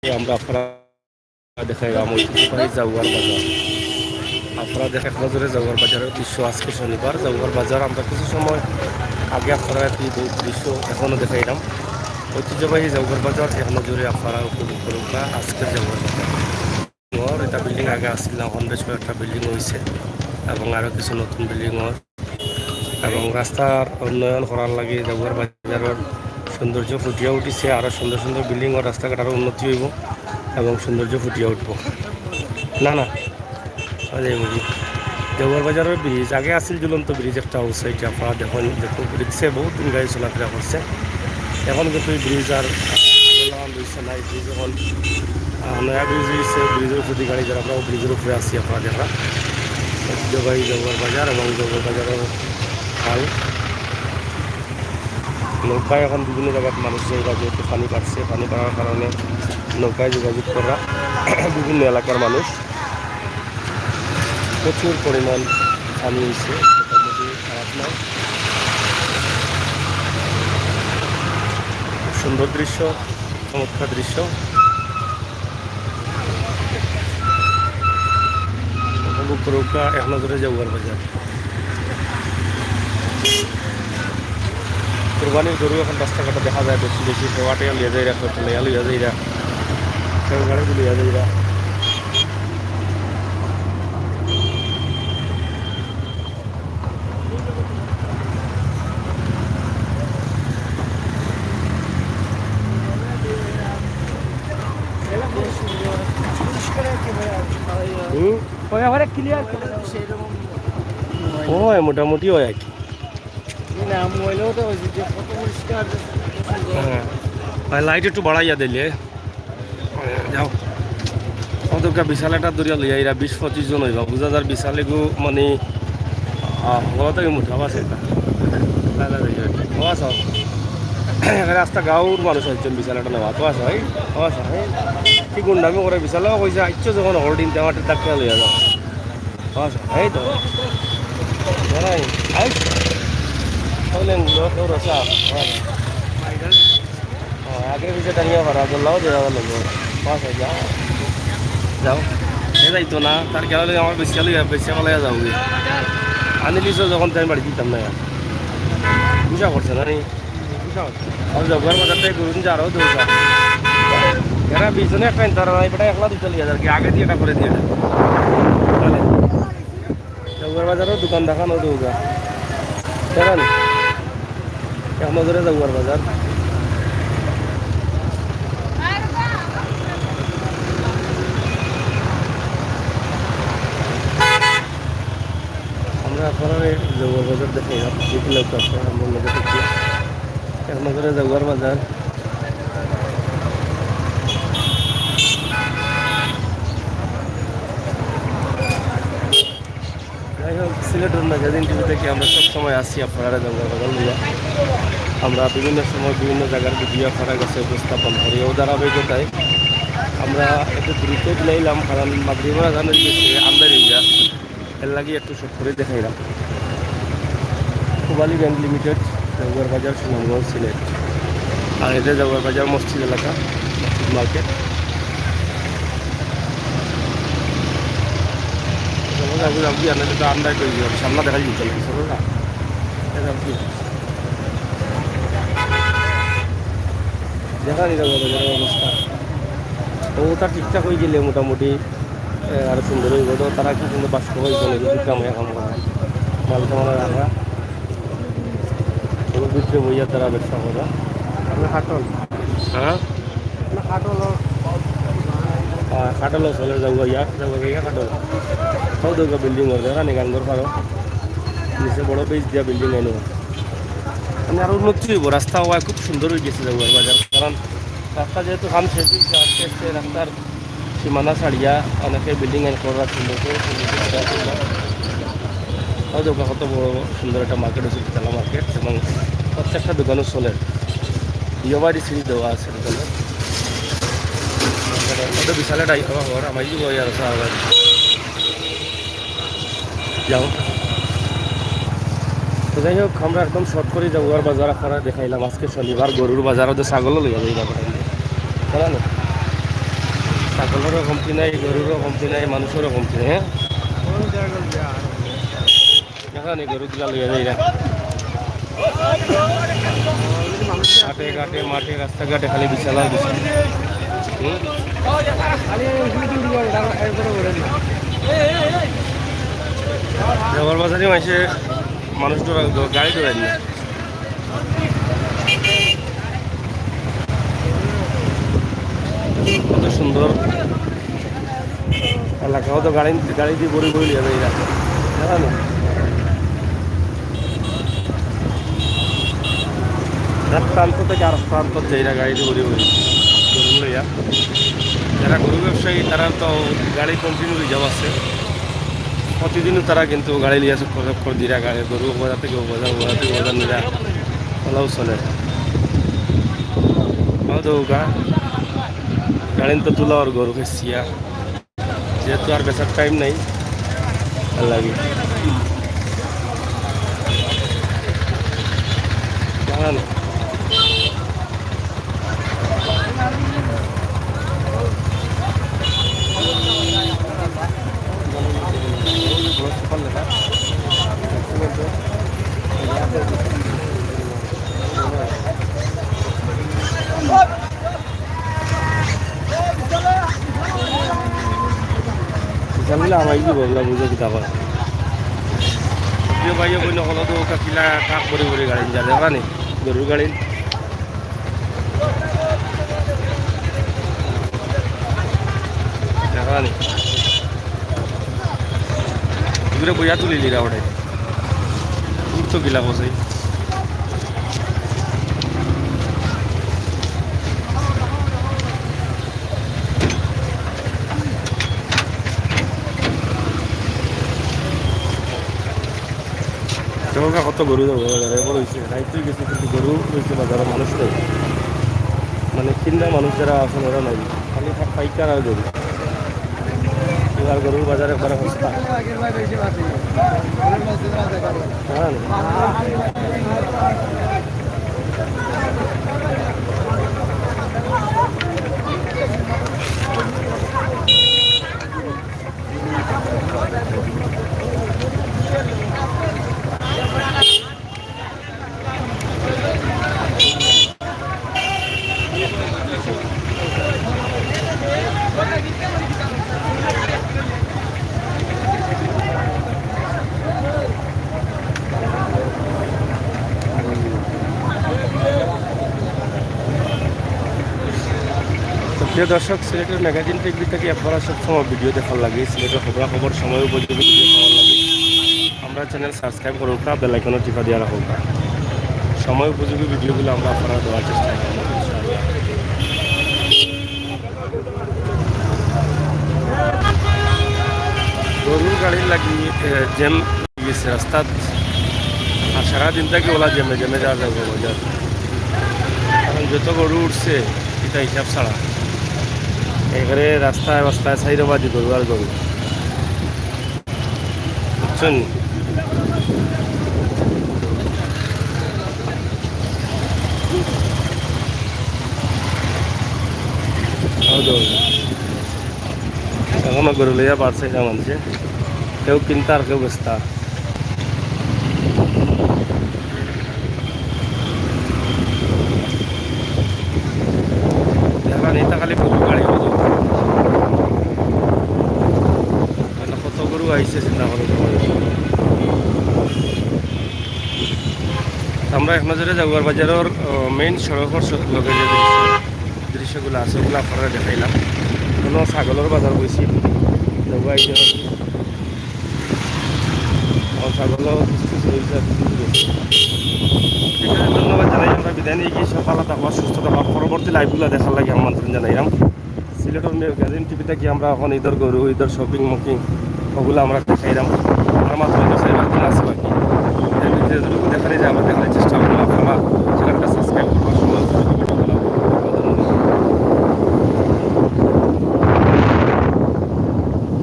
আমরা আপনারা দেখাইলাম ঐতিহ্যবাহী জাউয়ার বাজার। আপনারা দেখেন নজরে জাউয়ার বাজারের দৃশ্য। আজকে শনিবার জাউয়ার বাজার আমরা কিছু সময় আগে আপনারা একটি দৃশ্য এখনও দেখাইলাম। ঐতিহ্যবাহী জাউয়ার বাজার এক নজরে আপনারা উপভোগ করুন না আজকের জাউয়ার বাজার। এটা বিল্ডিং আগে আসছিল, এখন বেশ কয়েকটা বিল্ডিং হয়েছে এবং আরও কিছু নতুন বিল্ডিং এবং রাস্তার উন্নয়ন করার লাগে জাউয়ার বাজারের সৌন্দর্য ফুটিয়ে উঠিছে। আরও সুন্দর সুন্দর বিল্ডিং ও রাস্তাঘাট আরও উন্নতি হইব এবং সৌন্দর্য ফুটিয়ে উঠব। না না বুঝি দেওয়ার বাজারের ব্রিজ আগে আসছিল ঝুলন্ত ব্রিজ একটা অবস্থা, এটা আপনারা দেখুন দেখুন রিক্সে বহুত দিন গাড়ি চলাফেরা করছে। এখন কিন্তু এই ব্রিজ আর রয়েছে না। এই ব্রিজ এখন নয়া ব্রিজ হয়েছে, ব্রিজের উপর গাড়ি যারা আমরা ব্রিজের উপরে আসছি আপনারা দেখা ঐতিহ্যবাহী দেওয়ার বাজার এবং দেওয়ার বাজারের খাল নৌকায় এখন বিভিন্ন জায়গায় মানুষ জায়গা যেহেতু পানি বাড়ছে, পানি বাড়ার কারণে নৌকায় যোগাযোগ করা বিভিন্ন এলাকার মানুষ প্রচুর পরিমাণ পানি হয়েছে, মোটামুটি খারাপ নয়। সুন্দর দৃশ্য, চমৎকার দৃশ্য। উপভোগ করুকা এক নজরে জাউয়ার বাজার। কোরবানির গরু এখন রাস্তাঘাটে দেখা যায় বেশি বেশি দেওয়াটে লিয়া যায় রাখা লিয়া লইয়া যাইরা গাড়ি লিয়া যাইরা হয় মোটামুটি হয় আর কি। হ্যাঁ লাইট একটু বাড়াইয়া দিলে যাও কতটা বিশাল একটা দরিয়া লইয়া এরা 20-25 জন হইবা বুঝা যার বিশালে গো মানে থেকে মুঠা আছে রাস্তা গাঁওর মানুষ একজন বিশাল একটা নেওয়া তো আছে ভাই আছে কি গুন্ডামি করে বিশালেও কইছে ইচ্ছা যখন হোল্ডিং দেওয়াটি তাকে লইয়া যাও আচ্ছা এই তো জানাই আই হলেন লোক রসা আগে পিছিয়ে টানিয়া পারা বললাও দেওয়া লাগবে আচ্ছা যাও যাও এ যাইতো না তার গেলে আমার বেশি বেশি পালাইয়া যাও আনিলিস যখন তাই বাড়ি দিতাম না বুঝা করছে না নি আর জগর বাজার থেকে ঘুরুন যা আরও দৌড়া এরা বিজনে একটা তারা এটা একলা দুটো লিয়ে যার কি আগে দিয়ে এটা করে দিয়ে জগর বাজারও দোকান দেখানো দৌড়া দেখেন এক নজরে জগর বাজার। আমরা আপনারা জগর বাজার দেখে বিভিন্ন আছে আমরা নজর দেখি এক নজরে জগর বাজার। যাই হোক সিলেটের ম্যাগাজিন টিভি থেকে আমরা সবসময় আসি আপনারা জগর বাজার নিয়ে আমরা বিভিন্ন সময় বিভিন্ন জায়গার ভিডিও আপনারা কাছে উপস্থাপন করি ও ধারাবাহিকতায় আমরা একটু দ্রুত দিলাইলাম কারণ মাগরিবের আজানের গেছে আমদানি যা এর লাগে একটু শর্ট করে দেখাইলাম। কুবালি ব্যাংক লিমিটেড জগর বাজার সুনামগঞ্জ সিলেট আর এটা জগর বাজার মসজিদ এলাকা মসজিদ মার্কেট। আন্দাজ করে দিলাম সামনে দেখা যেতে কিছু না দেখা নি জগর বাজারের অবস্থা ও তার ঠিকঠাক হয়ে গেলে মোটামুটি আরো সুন্দর হইব তো তারা কি সুন্দর বাস করে কাম এখন করা মাল কামানো রাখা ভিতরে বইয়া তারা ব্যবসা করা খাটল হ্যাঁ খাটল চলে যাবো ইয়া খাটল সব দৌকা বিল্ডিং হল দেখা নি গানগর পারো নিচে বড় বেশ দিয়া বিল্ডিং আইন মানে আরো উন্নতি হইব রাস্তা হওয়া খুব সুন্দর হয়ে গেছে যাবো বাজার কারণ রাস্তা যেহেতু কাম শেষ হয়েছে আস্তে আস্তে রাস্তার সীমানা ছাড়িয়া অনেকে বিল্ডিং আইন করা সুন্দর করে দোকান কত বড় সুন্দর একটা মার্কেট হচ্ছে তেলা মার্কেট এবং প্রত্যেকটা দোকানও চলে বিয়েবাড়ি সিঁড়ি দেওয়া আছে দোকানে ওটা বিশাল একটা ঘর আমার আর যাও তো যাই হোক আমরা একদম শর্ট করে যাবো আর বাজার আপনারা দেখাইলাম আজকে শনিবার গরুর বাজারও তো ছাগলও লইয়া যাই না ছাগলেরও কমতি নাই, গরুরও কমতি নাই, মানুষেরও কমতি নাই। হ্যাঁ, এখানে গরুগুলা লইয়া যাই না, ঘাটে ঘাটে মাঠে রাস্তাঘাটে খালি বিশাল আর বিশাল। জবর বাজারে মাসে মানুষ গাড়ি দৌড়ায় না। কত সুন্দর এলাকাও তো গাড়ি গাড়ি দিয়ে বড়ি বড়ি যাবে এরা, জানো এক প্রান্ত থেকে আর প্রান্ত যাইরা গাড়ি দিয়ে বড়ি বড়ি গরু লইয়া। যারা গরু ব্যবসায়ী তারা তো গাড়ি কন্টিনিউ রিজার্ভ আছে, প্রতিদিনও তারা কিন্তু গাড়ি লিয়ে চক্কর চক্কর দিরা গাড়ি গরু বাজার থেকে বাজার, বাজার থেকে বাজার নিরা ওলাও চলে। দৌগা গাড়ি তো তোলা আর গরু খেসিয়া, যেহেতু আর বেচার টাইম নাই ভাল লাগে জানান। জানলে আমায় কি বললাম বুঝে কিতা করে ভাইয়া বই নকল তো কাকিলা কাক করে করে গাড়ি যা দেখা নি গরুর গাড়ি দেখা নি এগুলো বইয়া তুলিলি রা ওটাই তো গিলা বসে। কত গরু যাবো বাজারে এবার হয়েছে রাইতেই গেছে, কিন্তু গরু হয়েছে বাজারে মানুষ নেই, মানে কিনা মানুষ যারা আছেন ওরা নাই, খালি পাইকার আর গরু। এবার গরুর বাজারে একবারে সস্তা। হ্যাঁ প্রিয় দর্শক, সিলেটের ম্যাগাজিন টিভি থেকে আপনারা সবসময় ভিডিও দেখার লাগে, সিলেটের খবরাখবর সময় উপযোগী ভিডিও পাওয়ার লাগে আমরা চ্যানেল সাবস্ক্রাইব করুন, বেল আইকনে টিপা দেওয়া রাখুন, সময় উপযোগী ভিডিওগুলো আমরা আপনারা দেওয়ার চেষ্টা করব। গরুর গাড়ির লাগি জ্যাম গেছে রাস্তাত, আর সারাদিন থেকে ওলা জ্যামে জ্যামে যাওয়া যাবে বাজার, কারণ যত গরু উঠছে এটা হিসাব ছাড়া। এবারে রাস্তায় রাস্তায় সাইডবাজি গরু আর গরু, বুঝছেন? এখনো গরু লইয়া বাড়ছে এটা মানছে, কেউ কিনতা আর কেউ বেচতা। এখন এটা খালি গরু গাড়ি হতো, কত গরু আইসে চিন্তা করে। আমরা এক নজরে জাগুয়ার বাজারের মেইন সড়কের লগে যে দৃশ্যগুলো আছে ওগুলো আপনারা দেখাইলাম। কোনো ছাগলের বাজার বইছি জাগুয়াই ছাগলও ঠিক আছে, ধন্যবাদ জানাই। আমরা বিদায় নিয়ে গিয়ে সকালে থাকবা, সুস্থ থাকবা। পরবর্তী লাইভগুলো দেখার লাগে আমন্ত্রণ জানাইলাম। সিলেটের ম্যাগাজিন টিভিতে কি আমরা এখন ঈদের গরু ঈদের শপিং মকিং ওগুলো আমরা দেখাইলাম।